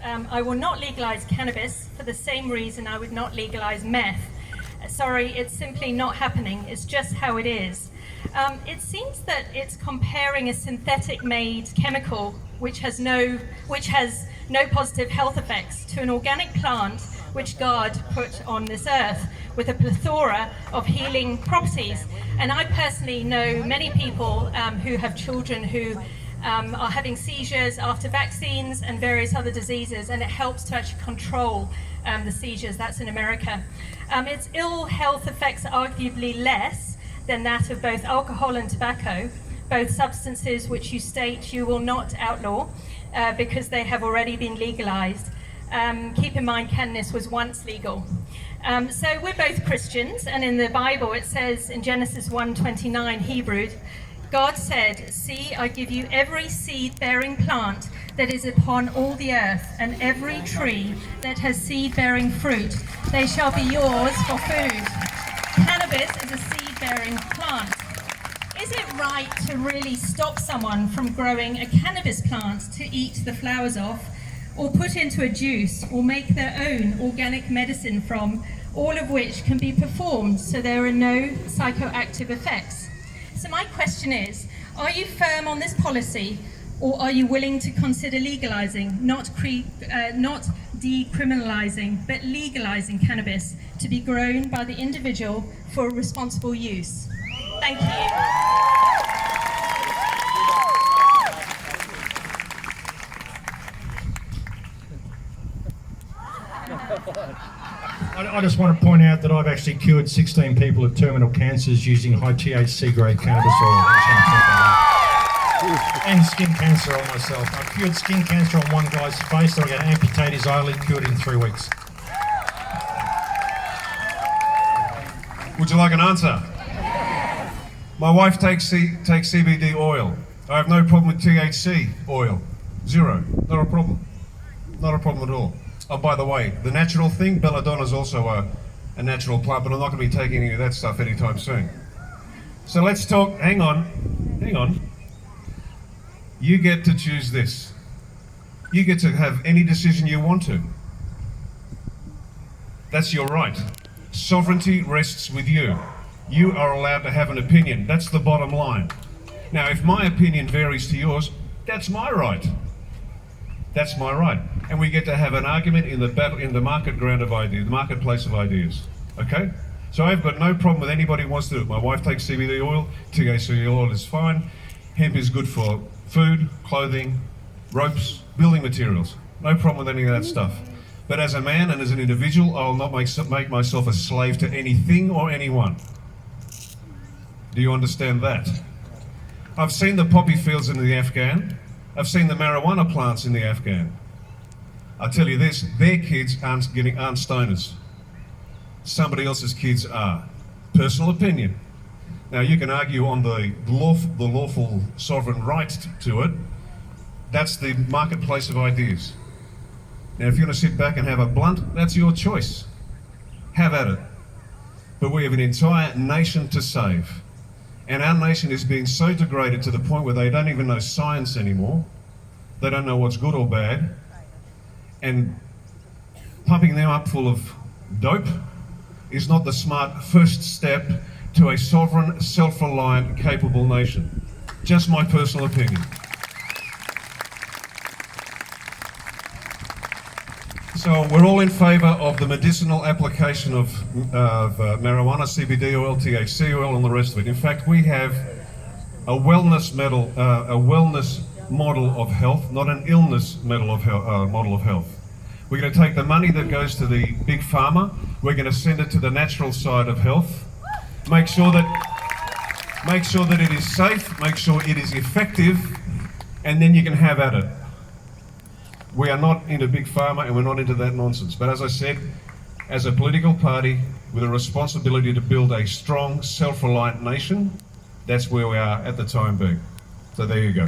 I will not legalize cannabis for the same reason I would not legalize meth. Sorry, it's simply not happening. It's just how it is. It seems that it's comparing a synthetic-made chemical which has no positive health effects to an organic plant which God put on this earth with a plethora of healing properties. And I personally know many people who have children who are having seizures after vaccines and various other diseases, and it helps to actually control the seizures. That's in America. Its ill health effects are arguably less than that of both alcohol and tobacco, both substances which you state you will not outlaw because they have already been legalized. Keep in mind, cannabis was once legal. So we're both Christians, and in the Bible it says in Genesis 1:29, Hebrew, God said, "See, I give you every seed-bearing plant that is upon all the earth, and every tree that has seed-bearing fruit. They shall be yours for food." Cannabis is a seed-bearing plant. Is it right to really stop someone from growing a cannabis plant to eat the flowers off, or put into a juice, or make their own organic medicine from, all of which can be performed so there are no psychoactive effects? So my question is, are you firm on this policy, or are you willing to consider legalizing, not decriminalizing, but legalizing cannabis to be grown by the individual for responsible use? Thank you. I just want to point out that I've actually cured 16 people of terminal cancers using high THC grade cannabis oil. And skin cancer on myself. I cured skin cancer on one guy's face, so I'm going to amputate his eyelid, cured in 3 weeks. Would you like an answer? My wife takes CBD oil. I have no problem with THC oil. Zero. Not a problem. Not a problem at all. Oh, by the way, the natural thing, belladonna is also a natural plant, but I'm not going to be taking any of that stuff anytime soon. So let's talk, hang on. You get to choose this. You get to have any decision you want to. That's your right. Sovereignty rests with you. You are allowed to have an opinion. That's the bottom line. Now, if my opinion varies to yours, that's my right. That's my right. And we get to have an argument in the market ground of ideas, the marketplace of ideas. Okay? So I've got no problem with anybody who wants to do it. My wife takes CBD oil, THC oil is fine. Hemp is good for food, clothing, ropes, building materials. No problem with any of that stuff. But as a man and as an individual, I will not make myself a slave to anything or anyone. Do you understand that? I've seen the poppy fields in the Afghan. I've seen the marijuana plants in the Afghan. I tell you this, their kids aren't stoners. Somebody else's kids are. Personal opinion. Now you can argue on the lawful sovereign right to it. That's the marketplace of ideas. Now if you want to sit back and have a blunt, that's your choice. Have at it. But we have an entire nation to save. And our nation is being so degraded to the point where they don't even know science anymore. They don't know what's good or bad. And pumping them up full of dope is not the smart first step to a sovereign, self-reliant, capable nation. Just my personal opinion. So we're all in favour of the medicinal application of marijuana, CBD oil, THC oil, and the rest of it. In fact, we have a wellness model of health, not an illness model of health. We're going to take the money that goes to the big pharma. We're going to send it to the natural side of health. Make sure that it is safe. Make sure it is effective, and then you can have at it. We are not into big pharma and we're not into that nonsense. But as I said, as a political party with a responsibility to build a strong, self-reliant nation, that's where we are at the time being. So there you go.